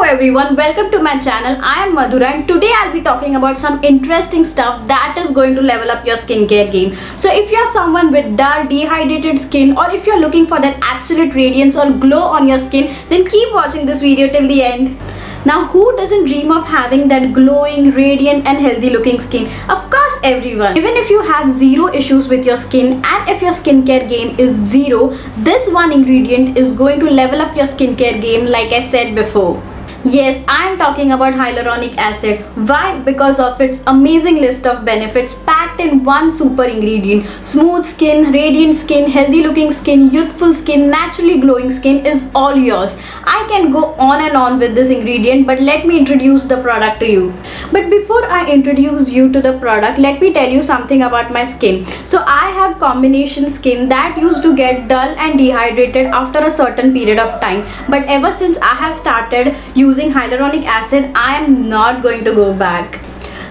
everyone, welcome to my channel. I am Madhura and today I'll be talking about some interesting stuff that is going to level up your skincare game. So if you're someone with dull, dehydrated skin, or if you're looking for that absolute radiance or glow on your skin, then keep watching this video till the end. Now, who doesn't dream of having that glowing, radiant and healthy looking skin? Of course, everyone. Even if you have zero issues with your skin and if your skincare game is zero, this one ingredient is going to level up your skincare game, like I said before. Yes, I am talking about hyaluronic acid. Why? Because of its amazing list of benefits packed in one super ingredient. Smooth skin, radiant skin, healthy looking skin, youthful skin, naturally glowing skin is all yours. I can go on and on with this ingredient, but let me introduce the product to you. But before I introduce you to the product, let me tell you something about my skin. So I have combination skin that used to get dull and dehydrated after a certain period of time. But ever since I have started using hyaluronic acid, I am not going to go back.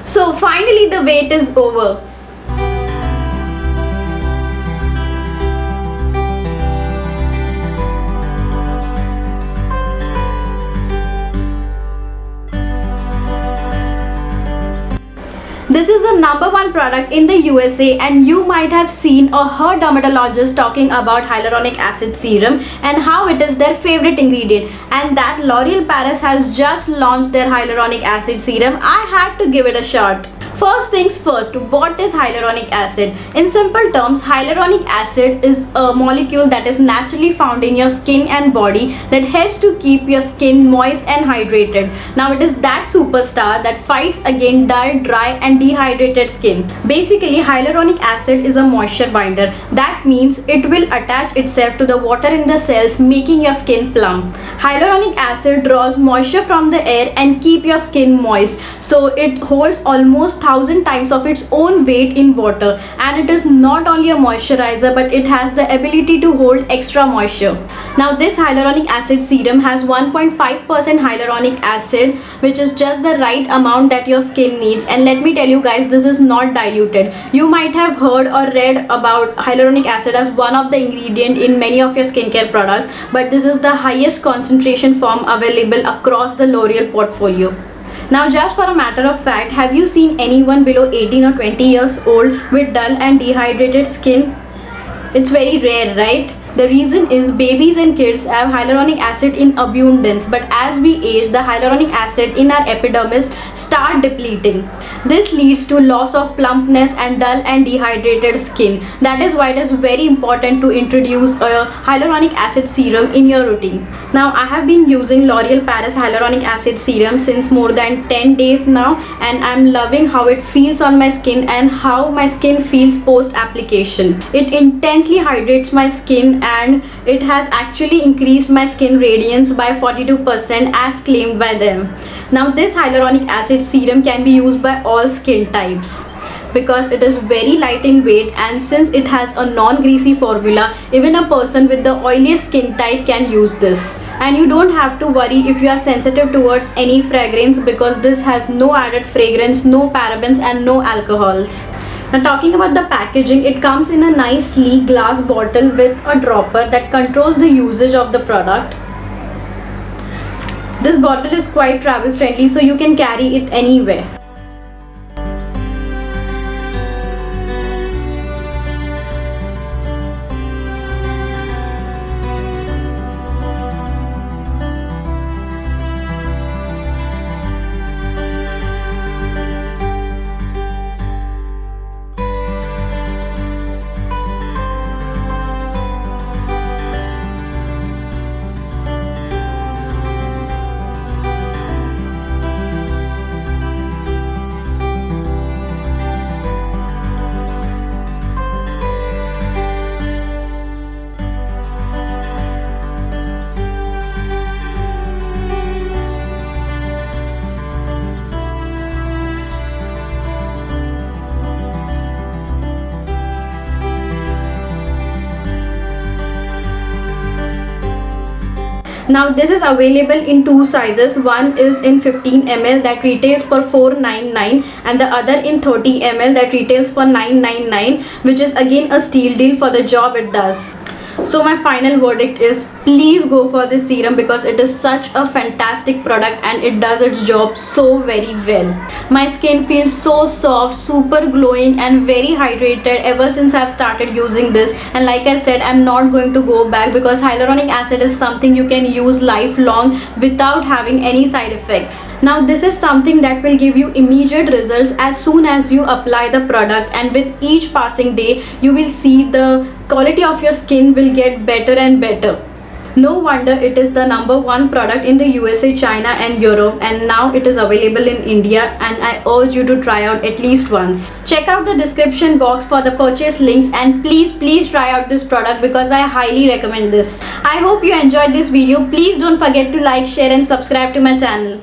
So finally the wait is over. This is the #1 product in the USA and you might have seen or heard dermatologists talking about hyaluronic acid serum and how it is their favorite ingredient, and that L'Oreal Paris has just launched their hyaluronic acid serum. I had to give it a shot. First things first, what is hyaluronic acid? In simple terms, hyaluronic acid is a molecule that is naturally found in your skin and body that helps to keep your skin moist and hydrated. Now it is that superstar that fights against dull, dry and dehydrated skin. Basically, hyaluronic acid is a moisture binder. That means it will attach itself to the water in the cells, making your skin plump. Hyaluronic acid draws moisture from the air and keep your skin moist. So it holds almost 1000 times of its own weight in water, and it is not only a moisturizer but it has the ability to hold extra moisture. Now this hyaluronic acid serum has 1.5% hyaluronic acid, which is just the right amount that your skin needs, and let me tell you guys, this is not diluted. You might have heard or read about hyaluronic acid as one of the ingredient in many of your skincare products, but this is the highest concentration form available across the L'Oreal portfolio. Now just for a matter of fact, have you seen anyone below 18 or 20 years old with dull and dehydrated skin? It's very rare, right? The reason is babies and kids have hyaluronic acid in abundance, but as we age, the hyaluronic acid in our epidermis start depleting. This leads to loss of plumpness and dull and dehydrated skin. That is why it is very important to introduce a hyaluronic acid serum in your routine. Now I have been using L'Oreal Paris hyaluronic acid serum since more than 10 days now, and I'm loving how it feels on my skin and how my skin feels post application. It intensely hydrates my skin and it has actually increased my skin radiance by 42% as claimed by them. Now this hyaluronic acid serum can be used by all skin types because it is very light in weight, and since it has a non-greasy formula, even a person with the oiliest skin type can use this. And you don't have to worry if you are sensitive towards any fragrance because this has no added fragrance, no parabens and no alcohols. Now talking about the packaging, it comes in a nice sleek glass bottle with a dropper that controls the usage of the product. This bottle is quite travel friendly, so you can carry it anywhere. Now this is available in two sizes. One is in 15 ml that retails for $4.99 and the other in 30 ml that retails for $9.99, which is again a steal deal for the job it does. So my final verdict is, please go for this serum because it is such a fantastic product and it does its job so very well. My skin feels so soft, super glowing and very hydrated ever since I've started using this, and like I said, I'm not going to go back because hyaluronic acid is something you can use lifelong without having any side effects. Now this is something that will give you immediate results as soon as you apply the product, and with each passing day you will see the quality of your skin will get better and better. No wonder it is the #1 product in the USA, China and Europe, and now it is available in India, and I urge you to try out at least once. Check out the description box for the purchase links, and please try out this product because I highly recommend this. I hope you enjoyed this video. Please don't forget to like, share and subscribe to my channel.